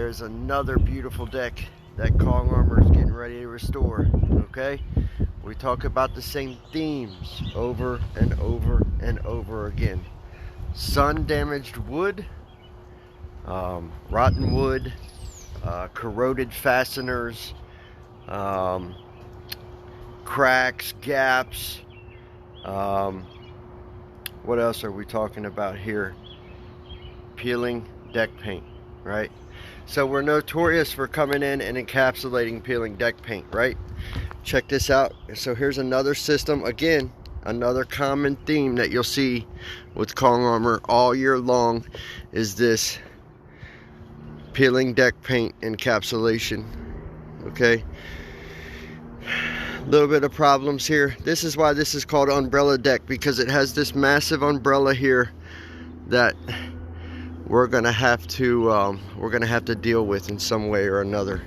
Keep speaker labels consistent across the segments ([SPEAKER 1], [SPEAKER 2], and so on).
[SPEAKER 1] there's another beautiful deck that Kong Armor is getting ready to restore. Okay, we talk about the same themes over and over and over again. Sun damaged wood, rotten wood, corroded fasteners, cracks, gaps. What else are we talking about here? Peeling deck paint, right? So we're notorious for coming in and encapsulating peeling deck paint, right? Check this out. So here's another system. Again, another common theme that you'll see with Kong Armor all year long is this peeling deck paint encapsulation. Okay, a little bit of problems here. This is why this is called umbrella deck, because it has this massive umbrella here that we're gonna have to deal with in some way or another.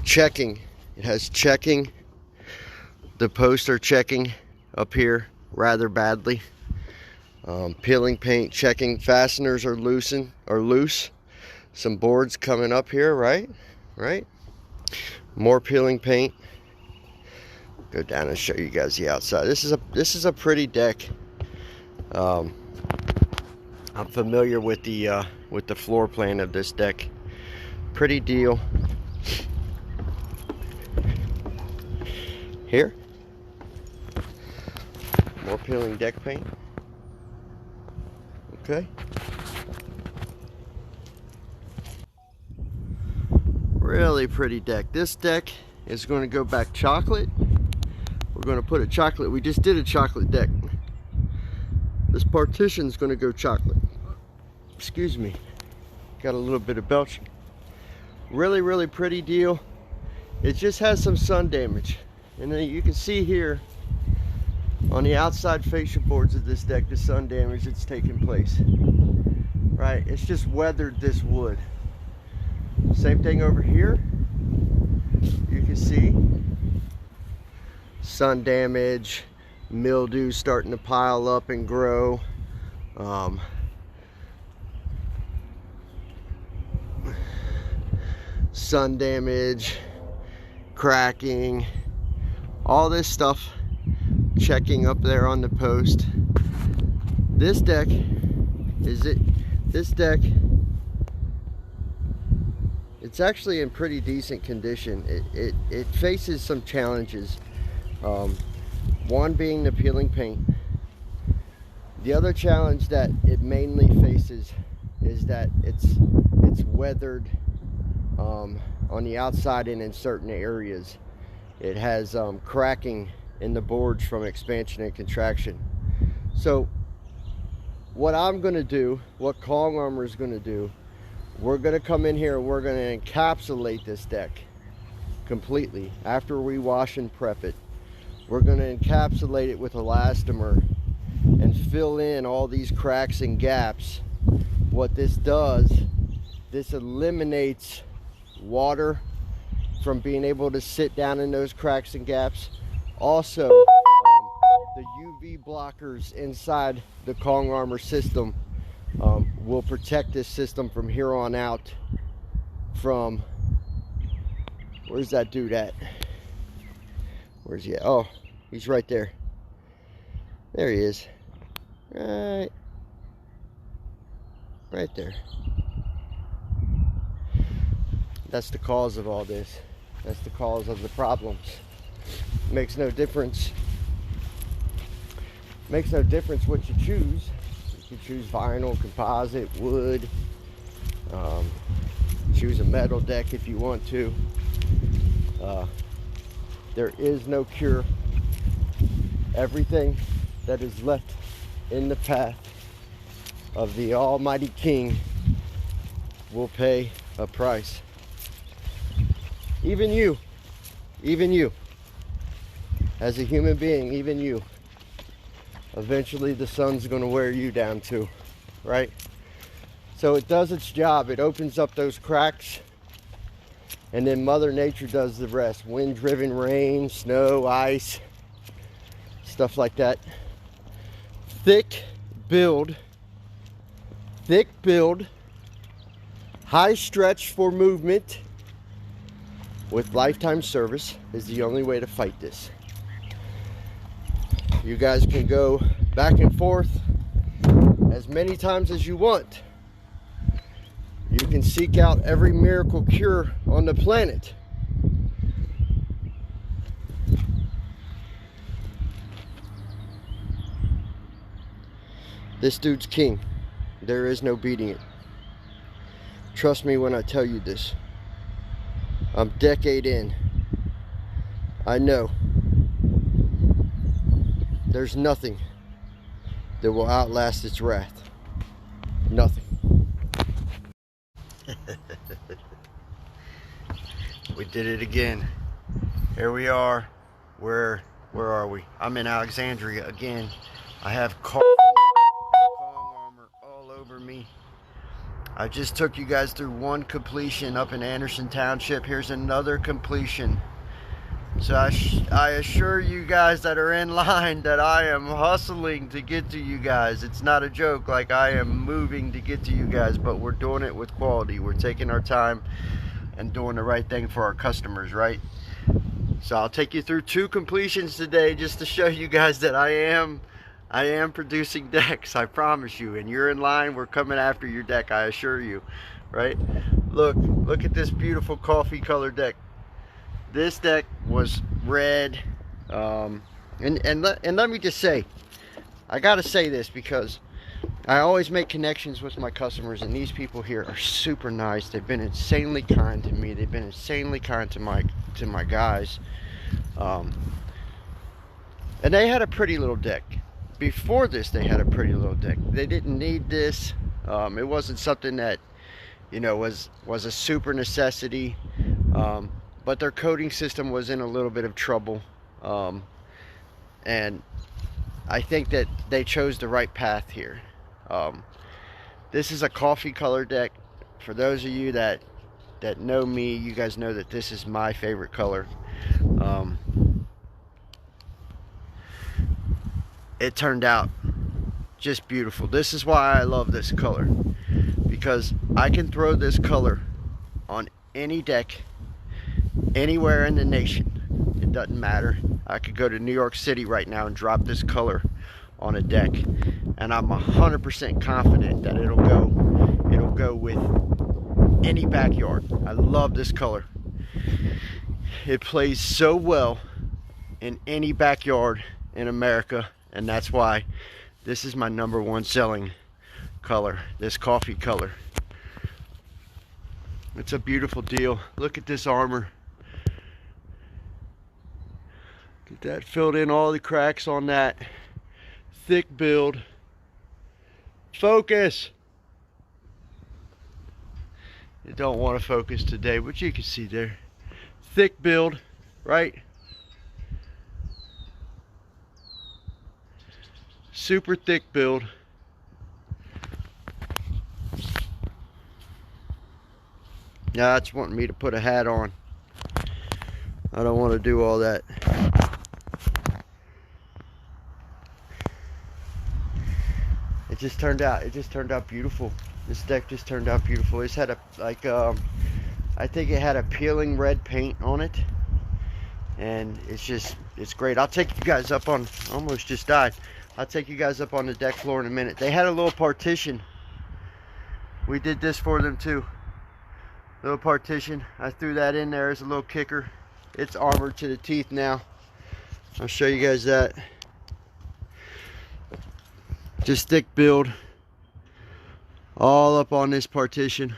[SPEAKER 1] Checking, it has checking. The posts are checking up here rather badly. Peeling paint checking. Fasteners are loose. Some boards coming up here, right? More peeling paint. Go down and show you guys the outside. This is a pretty deck. I'm familiar with the floor plan of this deck. Pretty deal. Here, more peeling deck paint. Okay. Really pretty deck. This deck is going to go back chocolate. We're going to put a chocolate. We just did a chocolate deck. This partition is going to go chocolate. Excuse me. Got a little bit of belching. Really pretty deal. It just has some sun damage. And then you can see here on the outside fascia boards of this deck the sun damage that's taken place. Right? It's just weathered this wood. Same thing over here. You can see sun damage, mildew starting to pile up and grow. Sun damage, cracking, all this stuff checking up there on the post. This deck it's actually in pretty decent condition. It faces some challenges. One being the peeling paint. The other challenge that it mainly faces is that it's weathered on the outside and in certain areas. It has cracking in the boards from expansion and contraction. So what I'm going to do, what Kong Armor is going to do, we're going to come in here and we're going to encapsulate this deck completely. After we wash and prep it, we're going to encapsulate it with elastomer and fill in all these cracks and gaps. What this does, this eliminates water from being able to sit down in those cracks and gaps. Also, the UV blockers inside the Kong Armor system will protect this system from here on out from, where's that dude at? Where's he at? Oh, he's right there. There he is. Right there. That's the cause of all this. That's the cause of the problems. Makes no difference. Makes no difference what you choose. You can choose vinyl, composite, wood. Choose a metal deck if you want to. There is no cure. Everything that is left in the path of the Almighty King will pay a price. Even you, as a human being, even you, eventually the sun's going to wear you down too, right? So it does its job. It opens up those cracks, and then Mother Nature does the rest. Wind-driven rain, snow, ice, stuff like that. Thick build High stretch for movement with lifetime service is the only way to fight this. You guys can go back and forth as many times as you want. You can seek out every miracle cure on the planet. This dude's king. There is no beating it. Trust me when I tell you this. I'm decade in. I know. There's nothing that will outlast its wrath. Nothing. We did it again. Here we are. Where are we? I'm in Alexandria again. I have Kong armor all over me. I just took you guys through one completion up in Anderson Township. Here's another completion. So I assure you guys that are in line that I am hustling to get to you guys. It's not a joke. Like, I am moving to get to you guys, but we're doing it with quality. We're taking our time and doing the right thing for our customers, right? So I'll take you through 2 completions today just to show you guys that I am producing decks, I promise you. And you're in line, we're coming after your deck, I assure you, right? Look at this beautiful coffee color deck. This deck was red, and let me just say, I gotta say this because I always make connections with my customers, and these people here are super nice. They've been insanely kind to me. They've been insanely kind to my guys, and they had a pretty little deck. Before this, they had a pretty little deck. They didn't need this. It wasn't something that, you know, was a super necessity. But their coating system was in a little bit of trouble, and I think that they chose the right path here. This is a coffee color deck. For those of you that know me, you guys know that this is my favorite color. It turned out just beautiful. This is why I love this color, because I can throw this color on any deck anywhere in the nation. It doesn't matter. I could go to New York City right now and drop this color on a deck, and I'm 100% confident that it'll go with any backyard. I love this color. It plays so well in any backyard in America, and that's why this is my #1 selling color, this coffee color. It's a beautiful deal. Look at this armor. Get that filled in, all the cracks on that. Thick build. Focus. You don't want to focus today, but you can see there. Thick build, right? Super thick build. Now that's wanting me to put a hat on. I don't want to do all that. It just turned out beautiful. This deck just turned out beautiful. It's had I think it had a peeling red paint on it, and it's great. I'll take you guys up on, almost just died. I'll take you guys up on the deck floor in a minute. They had a little partition. We did this for them too. Little partition. I threw that in there as a little kicker. It's armored to the teeth now. I'll show you guys that. Just thick build all up on this partition.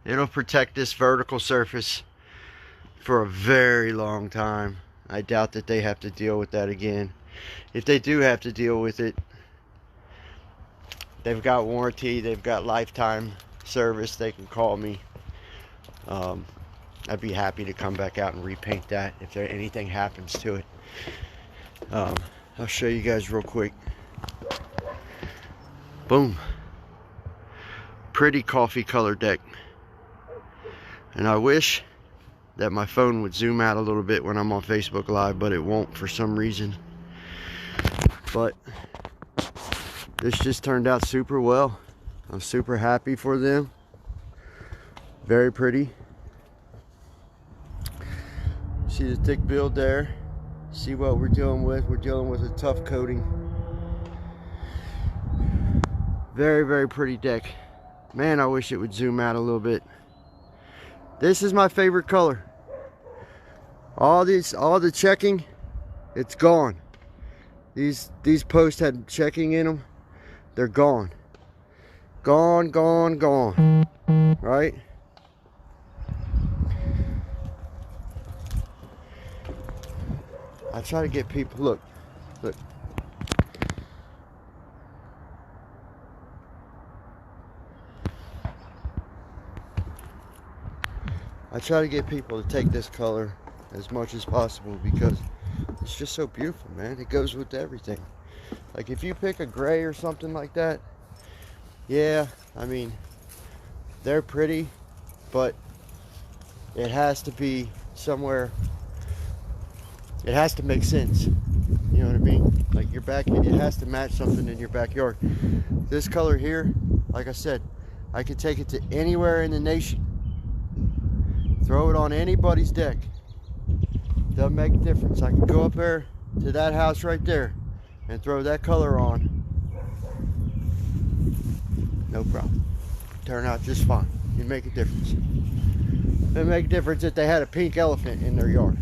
[SPEAKER 1] It'll protect this vertical surface for a very long time. I doubt that they have to deal with that again. If they do have to deal with it, they've got warranty, they've got lifetime service. They can call me. I'd be happy to come back out and repaint that if anything happens to it. I'll show you guys real quick. Boom. Pretty coffee color deck. And I wish that my phone would zoom out a little bit when I'm on Facebook Live, but it won't for some reason. But this just turned out super well. I'm super happy for them. Very pretty. See the thick build there. See what we're dealing with. We're dealing with a tough coating. Very, very pretty deck. Man, I wish it would zoom out a little bit. This is my favorite color. All the checking, it's gone. These posts had checking in them. They're gone. Gone, gone, gone. Right? I try to get people, look. I try to get people to take this color as much as possible because it's just so beautiful, man. It goes with everything. Like if you pick a gray or something like that, yeah, I mean, they're pretty, but it has to be somewhere, it has to make sense. You know what I mean? Like it has to match something in your backyard. This color here, like I said, I could take it to anywhere in the nation. Throw it on anybody's deck. Doesn't make a difference. I can go up there to that house right there and throw that color on. No problem. Turn out just fine. It'd make a difference. It'd make a difference if they had a pink elephant in their yard.